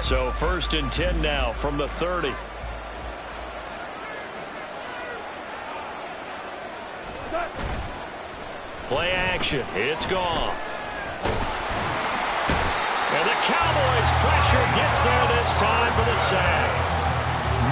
So 1st and 10 now from the 30. Play action. It's Goff. And the Cowboys pressure gets there this time for the sack.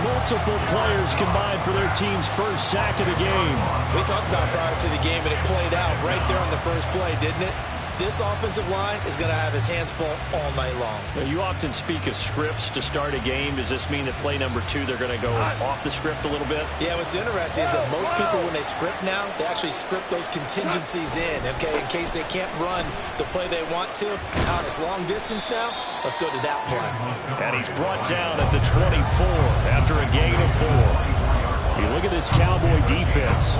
Multiple players combined for their team's first sack of the game. We talked about prior to the game, and it played out right there on the first play, didn't it? This offensive line is going to have his hands full all night long. Now, you often speak of scripts to start a game. Does this mean that play number 2, they're going to go off the script a little bit? Yeah, what's interesting is that most people, when they script now, they actually script those contingencies in, okay, in case they can't run the play they want to. Now, it's long distance now. Let's go to that play. And he's brought down at the 24 after a gain of 4. You look at this Cowboy defense,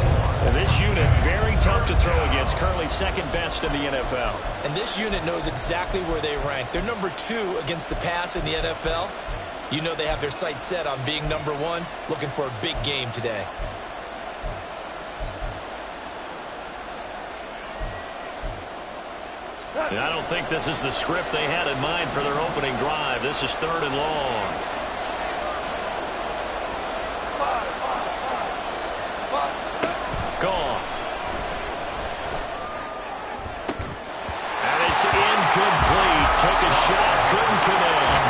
and this unit very tough to throw against, currently 2nd best in the NFL. And this unit knows exactly where they rank. They're number 2 against the pass in the NFL. You know they have their sights set on being number 1, looking for a big game today. And I don't think this is the script they had in mind for their opening drive. This is 3rd and long. Gone. And it's incomplete. Took a shot, couldn't connect.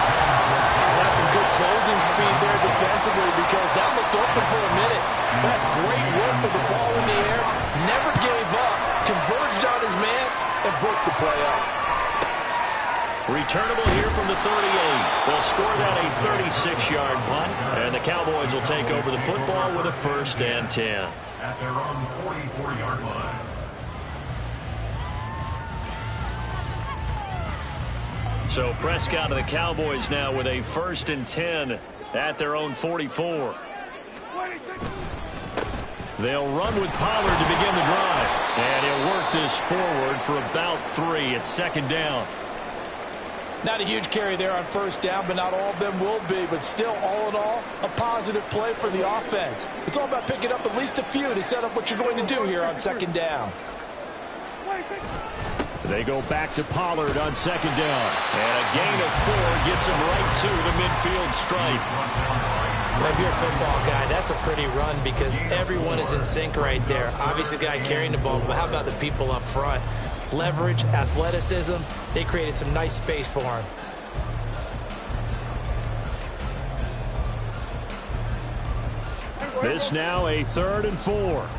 That's some good closing speed there defensively because that looked open for a minute. That's great work with the ball in the air. Never gave up. Converged on his man and broke the play up. Returnable here from the 38. They'll score that a 36-yard punt, and the Cowboys will take over the football with a 1st and 10. At their own 44-yard line. So Prescott and the Cowboys now with a 1st and 10 at their own 44. They'll run with Pollard to begin the drive, and he'll work this forward for about 3 at 2nd down. Not a huge carry there on 1st down, but not all of them will be. But still, all in all, a positive play for the offense. It's all about picking up at least a few to set up what you're going to do here on 2nd down. They go back to Pollard on 2nd down. And a gain of 4 gets him right to the midfield stripe. If you're a football guy, that's a pretty run because everyone is in sync right there. Obviously, the guy carrying the ball, but how about the people up front? Leverage, athleticism, they created some nice space for him. This now a 3rd and 4.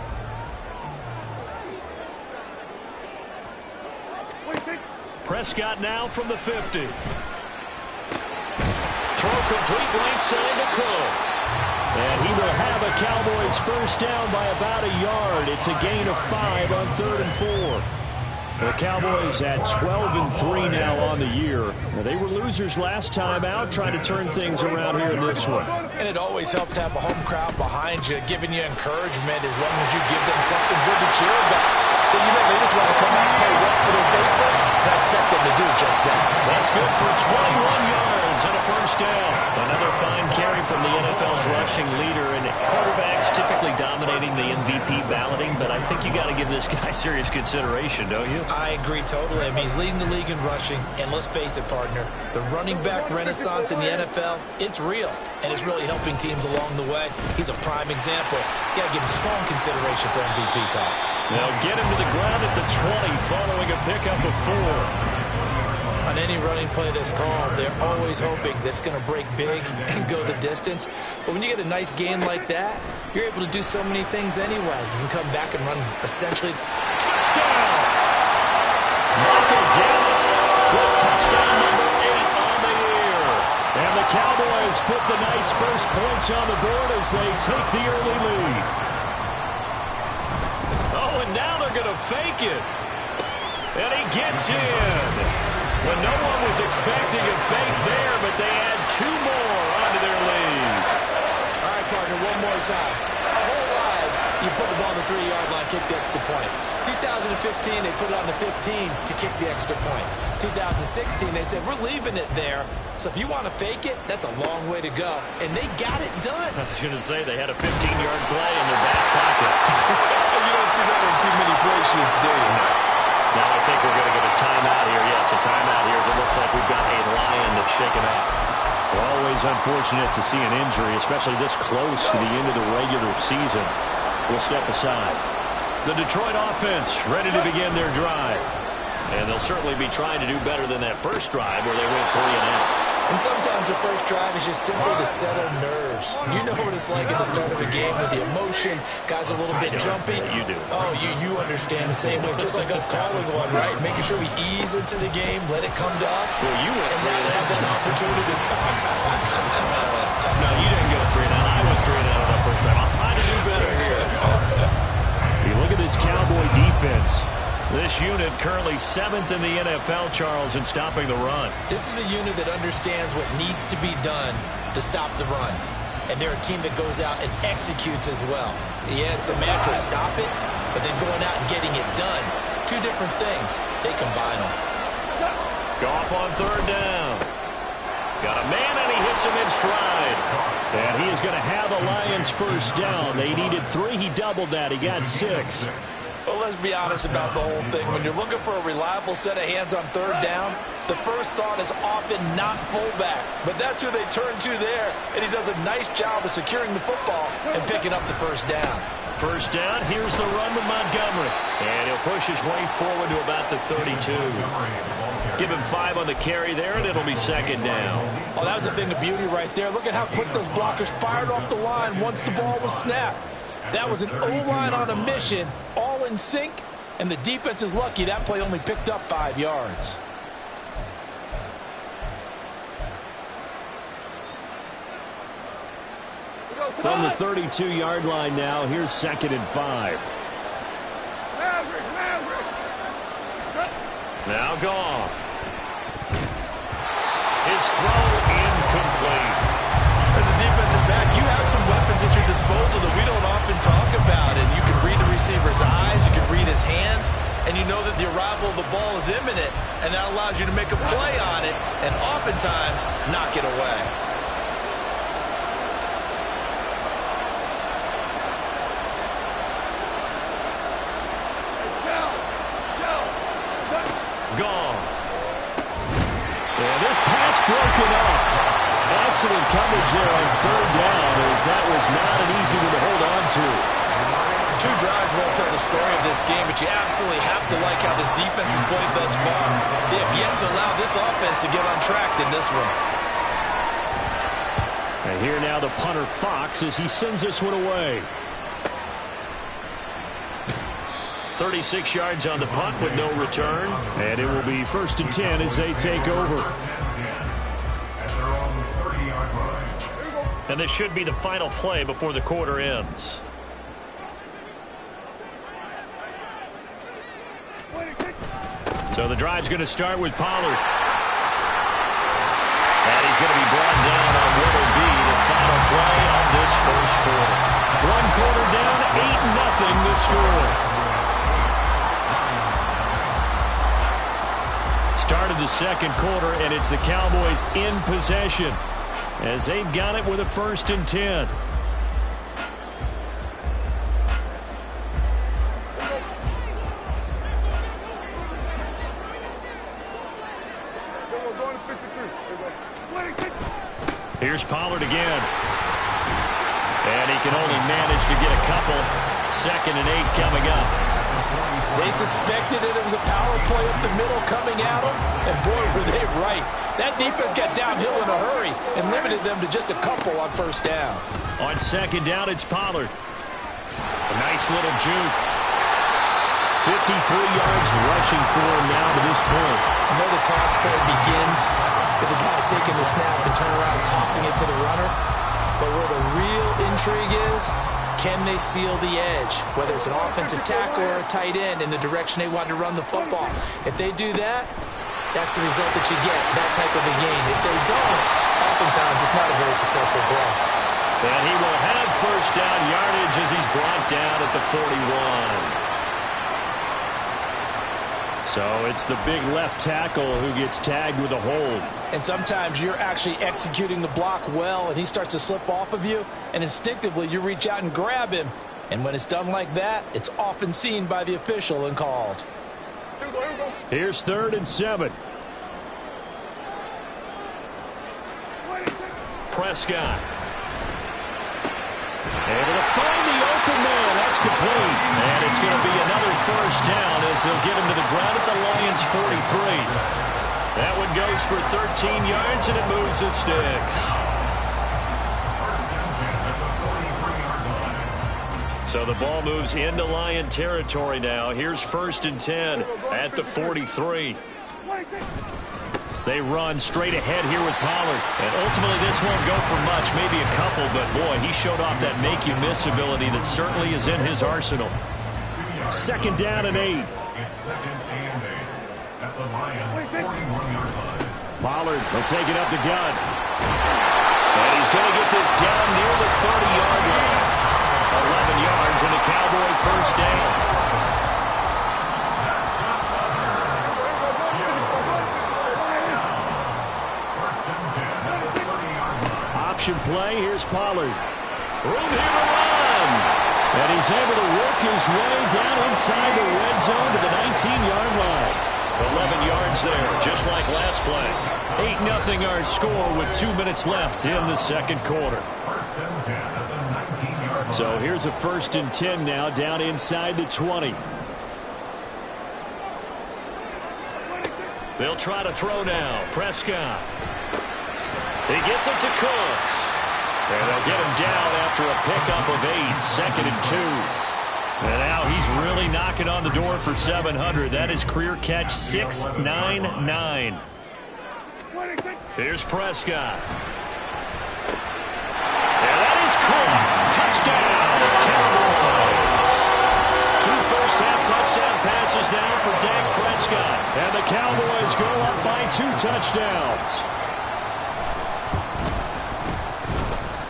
Prescott now from the 50. Throw complete length side to Cooks. And he will have a Cowboys 1st down by about a yard. It's a gain of 5 on 3rd and 4. The Cowboys at 12-3 now on the year. Now, they were losers last time out, trying to turn things around here in this one. And it always helps to have a home crowd behind you, giving you encouragement as long as you give them something good to cheer about. So, you know, they just want to come out and play well for their faithful. I expect them to do just that. That's good for 21 yards and a 1st down. Another fine carry from the NFL's rushing leader, and quarterbacks typically dominating the MVP balloting, but I think you got to give this guy serious consideration, don't you? I agree totally. I mean, he's leading the league in rushing, and let's face it, partner, the running back renaissance in the NFL, it's real, and it's really helping teams along the way. He's a prime example. Got to give him strong consideration for MVP talk. They'll get him to the ground at the 20 following a pickup of 4. On any running play that's called, they're always hoping that it's going to break big and go the distance. But when you get a nice gain like that, you're able to do so many things anyway. You can come back and run essentially. Touchdown! Michael Gallup with touchdown number 8 on the year. And the Cowboys put the Knights' first points on the board as they take the early lead. Oh, and now they're going to fake it. And he gets in. When no one was expecting a fake there, but they add 2 more onto their lead. All right, partner, one more time. Our whole lives, you put the ball on the 3-yard line, kick the extra point. 2015, they put it on the 15 to kick the extra point. 2016, they said, we're leaving it there. So if you want to fake it, that's a long way to go. And they got it done. I was going to say they had a 15-yard play in their back pocket. You don't see that in too many play sheets, do you? Now I think we're going to get a timeout here. Yes, a timeout here as it looks like we've got a Lion that's shaken up. Always unfortunate to see an injury, especially this close to the end of the regular season. We'll step aside. The Detroit offense ready to begin their drive. And they'll certainly be trying to do better than that first drive where they went 3 and out. And sometimes the first drive is just simply to settle nerves. You know what it's like at the start of a game with the emotion. Guys are a little bit jumpy. You do. Oh, you understand the same way. Just like us calling one, right? Making sure we ease into the game, let it come to us. Well, you went and now they have that opportunity. No, you didn't go 3 and out. I went 3 and out on that first drive. I'm trying to do better here. You look at this Cowboy defense. This unit currently 7th in the NFL, Charles, in stopping the run. This is a unit that understands what needs to be done to stop the run. And they're a team that goes out and executes as well. Yeah, it's the mantra, stop it, but then going out and getting it done. Two different things. They combine them. Goff on 3rd down. Got a man, and he hits him in stride. And he is going to have the Lions first down. They needed 3. He doubled that. He got 6. Well, let's be honest about the whole thing. When you're looking for a reliable set of hands on 3rd down, the first thought is often not fullback. But that's who they turn to there, and he does a nice job of securing the football and picking up the first down. First down, here's the run with Montgomery. And he'll push his way forward to about the 32. Give him 5 on the carry there, and it'll be 2nd down. Oh, that was a thing of beauty right there. Look at how quick those blockers fired off the line once the ball was snapped. That was an O-line on a mission, all in sync, and the defense is lucky that play only picked up 5 yards. From the 32-yard line now, here's 2nd and 5. Now Goff. His throw incomplete. As a defensive back, you have some weapons at your disposal that we don't often talk about. And you can read the receiver's eyes, you can read his hands, and you know that the arrival of the ball is imminent, and that allows you to make a play on it and oftentimes knock it away. Goff. And this pass broken up. Excellent coverage there on 3rd down, as that was not an easy one to hold on to. 2 drives won't tell the story of this game, but you absolutely have to like how this defense has played thus far. They have yet to allow this offense to get on track in this one. And here now the punter Fox as he sends this one away. 36 yards on the punt with no return. And it will be 1st and 10 as they take over. And this should be the final play before the quarter ends. So the drive's going to start with Pollard. And he's going to be brought down on what will be the final play of this first quarter. 1 quarter down, 8-0 the score. Start of the 2nd quarter, and it's the Cowboys in possession as they've got it with a 1st and 10. Here's Pollard again. And he can only manage to get a couple. 2nd and 8 coming up. They suspected it was a power play up the middle coming at them, and boy, were they right. That defense got downhill in a hurry and limited them to just a couple on 1st down. On 2nd down, it's Pollard. A nice little juke. 53 yards rushing for him now to this point. I know the toss play begins with the guy taking the snap and turn around and tossing it to the runner. But where the real intrigue is, can they seal the edge, whether it's an offensive tackle or a tight end in the direction they want to run the football? If they do that, that's the result that you get, that type of a game. If they don't, oftentimes it's not a very successful play. And he will have 1st down yardage as he's brought down at the 41. So it's the big left tackle who gets tagged with a hold. And sometimes you're actually executing the block well, and he starts to slip off of you, and instinctively you reach out and grab him. And when it's done like that, it's often seen by the official and called. Here's 3rd and 7. Prescott. Able to find the open man. That's complete. And it's going to be another first down as they'll get him to the ground at the Lions' 43. That one goes for 13 yards, and it moves the sticks. So the ball moves into Lion territory now. Here's 1st and 10 at the 43. They run straight ahead here with Pollard. And ultimately, this won't go for much, maybe a couple, but boy, he showed off that make-you-miss ability that certainly is in his arsenal. 2nd down and 8. It's 2nd and 8 at the Lions' 41-yard line. Pollard will take it up the gut. And he's going to get this down near the 30-yard line. 11 yards and a Cowboy first down. Option play. Here's Pollard. Room here to run. And he's able to work his way down inside the red zone to the 19-yard line. 11 yards there, just like last play. 8-0 our score with 2 minutes left in the second quarter. So here's a 1st and 10 now down inside the 20. They'll try to throw now. Prescott. He gets it to Cooks. And they'll get him down after a pickup of 8. 2nd and 2. And now he's really knocking on the door for 700. That is career catch 699. Here's Prescott. And that is caught. Touchdown, Cowboys. 2 first-half touchdown passes now for Dak Prescott. And the Cowboys go up by 2 touchdowns.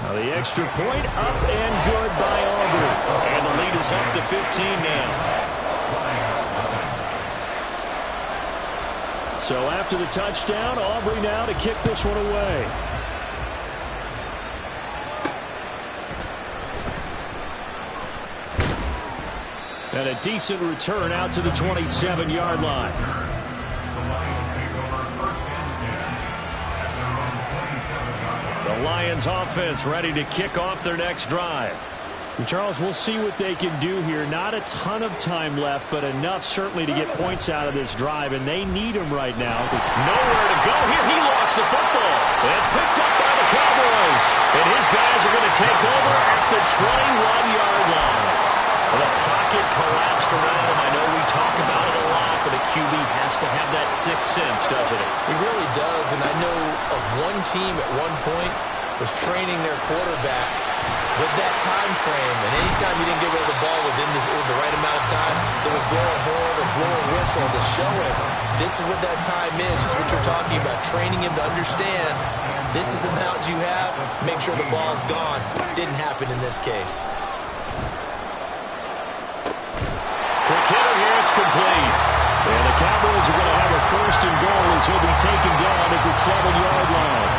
Now the extra point up and good by Aubrey. And the lead is up to 15 now. So after the touchdown, Aubrey now to kick this one away. And a decent return out to the 27-yard line. The Lions offense ready to kick off their next drive. And Charles, we'll see what they can do here. Not a ton of time left, but enough certainly to get points out of this drive, and they need them right now. Nowhere to go here. He lost the football. It's picked up by the Cowboys, and his guys are going to take over at the 21-yard line. The pocket collapsed around him. I know we talk about it a lot, but a QB has to have that sixth sense, doesn't it? He really does, and I know of one team at one point was training their quarterback with that time frame, and anytime you didn't get rid of the ball within the right amount of time, they would blow a horn or blow a whistle to show him this is what that time is, just what you're talking about, training him to understand this is the amount you have, make sure the ball's gone. Didn't happen in this case. Quick hitter here, it's complete. And the Cowboys are going to have a 1st and goal as he'll be taken down at the 7-yard line.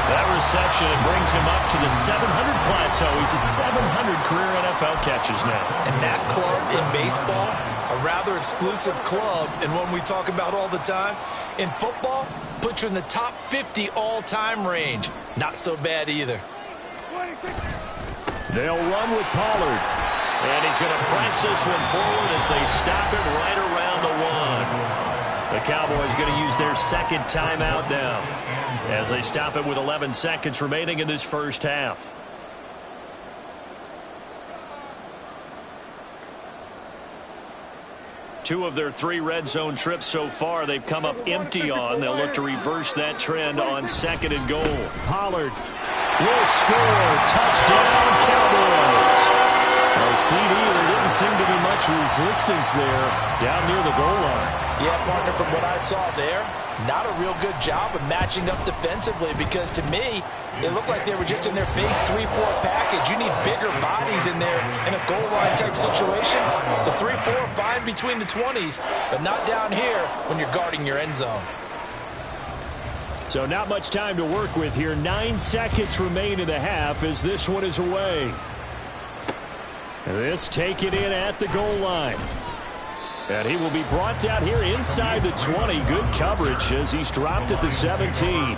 That reception, it brings him up to the 700 plateau. He's at 700 career NFL catches now. And that club in baseball, a rather exclusive club, and one we talk about all the time. In football, puts you in the top 50 all-time range. Not so bad either. They'll run with Pollard. And he's going to press this one forward as they stop it right around the 1. The Cowboys going to use their second timeout now as they stop it with 11 seconds remaining in this first half. Two of their 3 red zone trips so far they've come up empty on. They'll look to reverse that trend on 2nd and goal. Pollard will score. Touchdown, Cowboys. CD, there didn't seem to be much resistance there down near the goal line. Yeah, partner, from what I saw there, not a real good job of matching up defensively because to me, it looked like they were just in their base 3-4 package. You need bigger bodies in there in a goal line type situation. The 3-4 fine between the 20s, but not down here when you're guarding your end zone. So not much time to work with here. 9 seconds remain in the half as this one is away. This taken in at the goal line. And he will be brought down here inside the 20. Good coverage as he's dropped at the 17.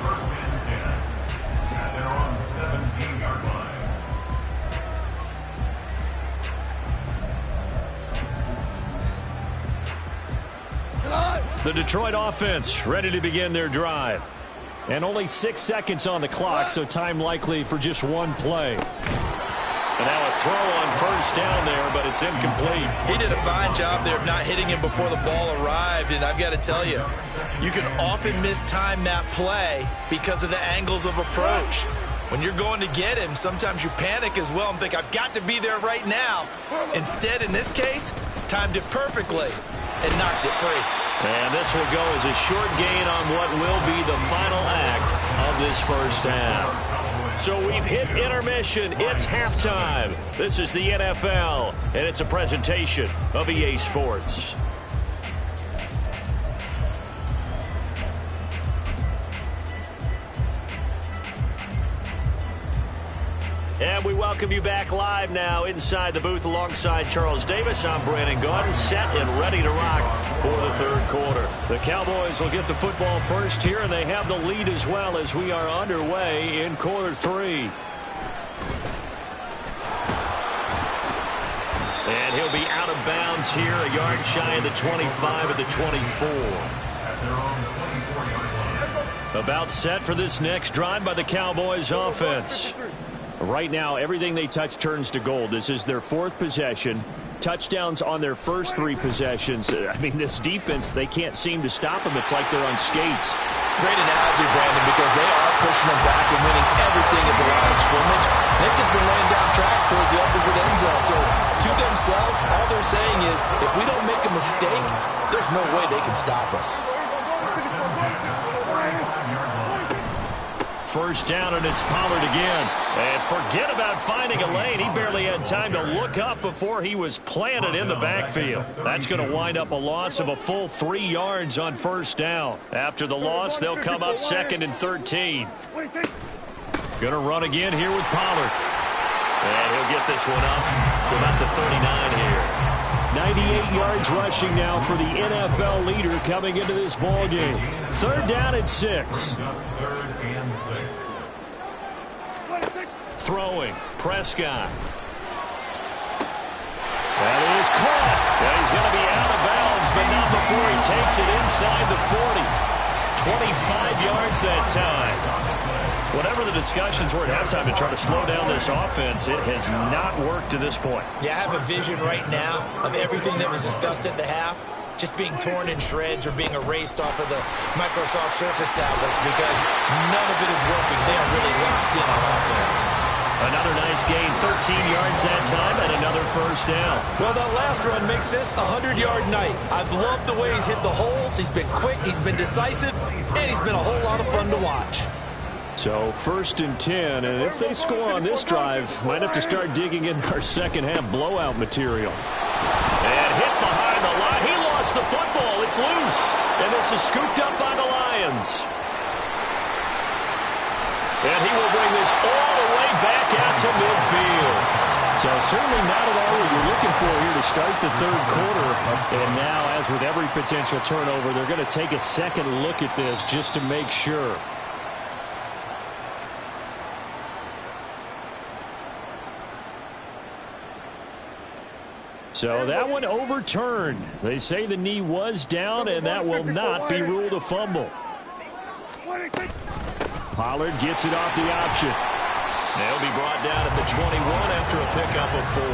The Detroit offense ready to begin their drive. And only 6 seconds on the clock, so time likely for just one play. And now a throw on first down there, but it's incomplete. He did a fine job there of not hitting him before the ball arrived, and I've got to tell you, you can often mistime that play because of the angles of approach. When you're going to get him, sometimes you panic as well and think, I've got to be there right now. Instead, in this case, timed it perfectly and knocked it free. And this will go as a short gain on what will be the final act of this first half. So we've hit intermission. It's halftime. This is the NFL, and it's a presentation of EA Sports. And we welcome you back live now inside the booth alongside Charles Davis. I'm Brandon Gaudin, set and ready to rock for the third quarter. The Cowboys will get the football first here, and they have the lead as well as we are underway in quarter three. And he'll be out of bounds here, a yard shy of the 25 at the 24. About set for this next drive by the Cowboys offense. Right now, everything they touch turns to gold. This is their fourth possession. Touchdowns on their first three possessions. I mean, this defense, they can't seem to stop them. It's like they're on skates. Great analogy, Brandon, because they are pushing them back and winning everything at the line of scrimmage. They've just been laying down tracks towards the opposite end zone. So, to themselves, all they're saying is, if we don't make a mistake, there's no way they can stop us. First down, and it's Pollard again. And forget about finding a lane. He barely had time to look up before he was planted in the backfield. That's going to wind up a loss of a full 3 yards on first down. After the loss, they'll come up 2nd and 13. Going to run again here with Pollard. And he'll get this one up to about the 39 here. 98 yards rushing now for the NFL leader coming into this ball game. 3rd down and 6. Throwing, Prescott. That is caught. And he's going to be out of bounds, but not before he takes it inside the 40. 25 yards that time. Whatever the discussions were at halftime to try to slow down this offense, it has not worked to this point. Yeah, I have a vision right now of everything that was discussed at the half just being torn in shreds or being erased off of the Microsoft Surface tablets because none of it is working. They are really locked in on offense. Another nice gain, 13 yards that time, and another first down. Well, that last run makes this a 100-yard night. I've loved the way he's hit the holes. He's been quick, he's been decisive, and he's been a whole lot of fun to watch. So 1st and 10, and if they score on this drive, might have to start digging in our second half blowout material. And hit behind the line. He lost the football. It's loose. And this is scooped up by the Lions. And he will bring this all the way back out to midfield. So certainly not at all what you're looking for here to start the third quarter. And now, as with every potential turnover, they're going to take a second look at this just to make sure. So that one overturned. They say the knee was down, and that will not be ruled a fumble. Pollard gets it off the option. They'll be brought down at the 21 after a pickup of 4.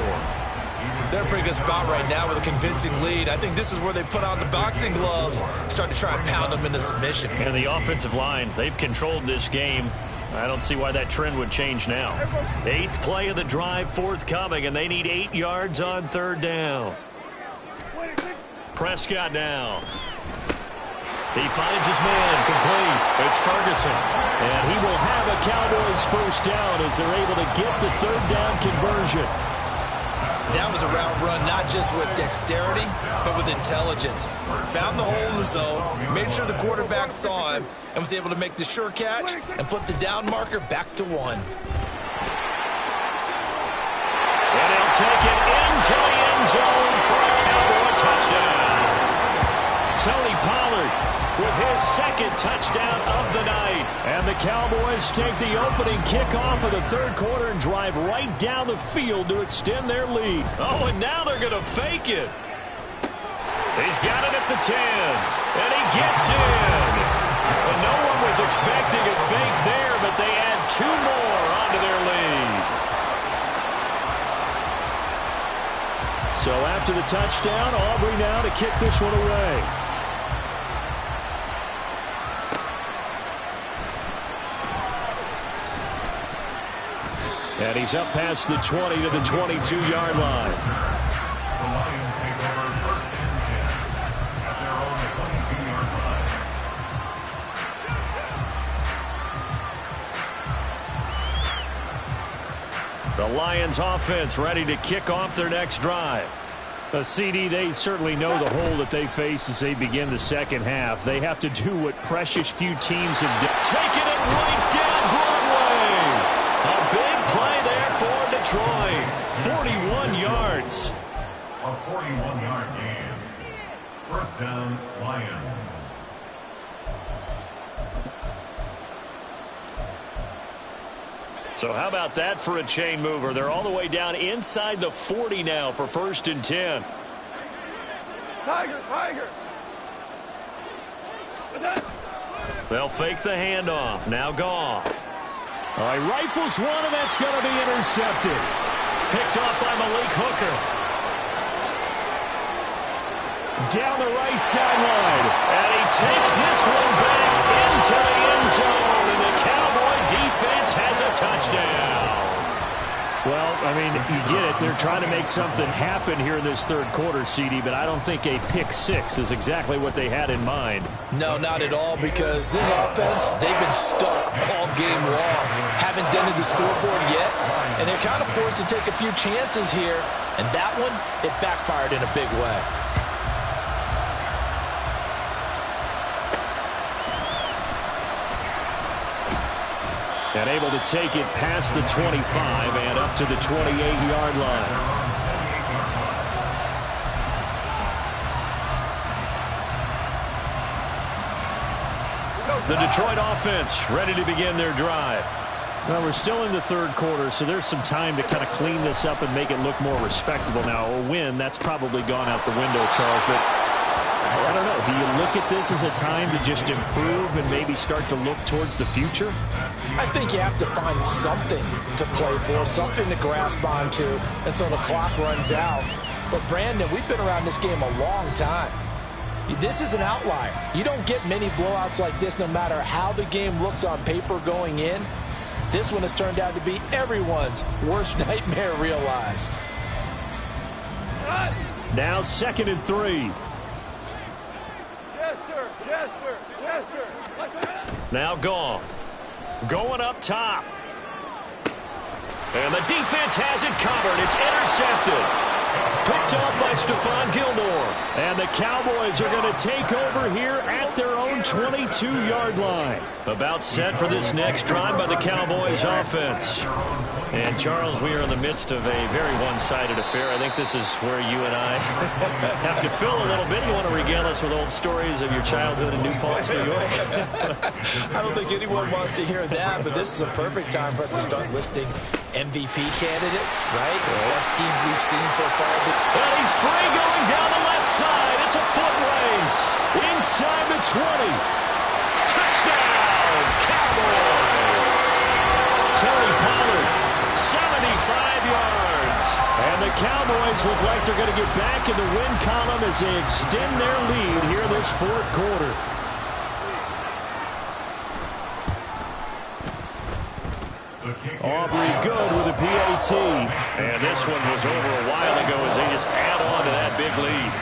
They're in a pretty good spot right now with a convincing lead. I think this is where they put on the boxing gloves, start to try and pound them into submission. And the offensive line, they've controlled this game. I don't see why that trend would change now. 8th play of the drive forthcoming, and they need 8 yards on 3rd down. Prescott now. He finds his man complete. It's Ferguson. And he will have a Cowboys first down as they're able to get the 3rd down conversion. That was a route run not just with dexterity, but with intelligence. Found the hole in the zone, made sure the quarterback saw him, and was able to make the sure catch and flip the down marker back to 1. And he'll take it into the end zone for a Cowboy touchdown. Tony Pollard with his 2nd touchdown of the night. And the Cowboys take the opening kickoff of the 3rd quarter and drive right down the field to extend their lead. Oh, and now they're going to fake it. He's got it at the 10, and he gets in. And no one was expecting a fake there, but they add 2 more onto their lead. So after the touchdown, Aubrey now to kick this one away. And he's up past the 20 to the 22-yard line. The Lions take over 1st and 10 at their own 22-yard line. The Lions offense ready to kick off their next drive. CD, they certainly know the hole that they face as they begin the second half. They have to do what precious few teams have done. Taking it right down Broadway. A big play there for Detroit. 41 yards. A 41-yard gain. 1st down, Lions. So how about that for a chain mover? They're all the way down inside the 40 now for 1st and 10. Tiger. They'll fake the handoff. Now Goff. All right, rifles one, and that's going to be intercepted. Picked off by Malik Hooker. Down the right sideline. And he takes this one back into the end zone. And the Cowboy defense has a touchdown. Well, I mean, you get it. They're trying to make something happen here in this third quarter, CD, but I don't think a pick six is exactly what they had in mind. No, not at all, because this offense, they've been stuck all game long. Haven't dented the scoreboard yet, and they're kind of forced to take a few chances here. And that one, it backfired in a big way. And able to take it past the 25 and up to the 28-yard line. The Detroit offense ready to begin their drive. Well, we're still in the third quarter, so there's some time to kind of clean this up and make it look more respectable. Now, a win, that's probably gone out the window, Charles, but I don't know. Do you look at this as a time to just improve and maybe start to look towards the future? I think you have to find something to play for, something to grasp onto until the clock runs out. But, Brandon, we've been around this game a long time. This is an outlier. You don't get many blowouts like this no matter how the game looks on paper going in. This one has turned out to be everyone's worst nightmare realized. Now 2nd and 3. Yes, sir. Now Goff. Going up top. And the defense has it covered. It's intercepted. Picked off by Stephon Gilmore. And the Cowboys are going to take over here at their own 22-yard line. About set for this next drive by the Cowboys offense. And, Charles, we are in the midst of a very one-sided affair. I think this is where you and I have to fill a little bit. You want to regale us with old stories of your childhood in New Paltz, New York? I don't think anyone wants to hear that, but this is a perfect time for us to start listing MVP candidates, right? The best teams we've seen so far. And he's free going down the left side. It's a foot race. Inside the 20. Touchdown, Cowboys. Tony Pollard, 75 yards. And the Cowboys look like they're going to get back in the win column as they extend their lead here this fourth quarter. Aubrey good with a PAT. And this one was over a while ago as they just add on to that big lead.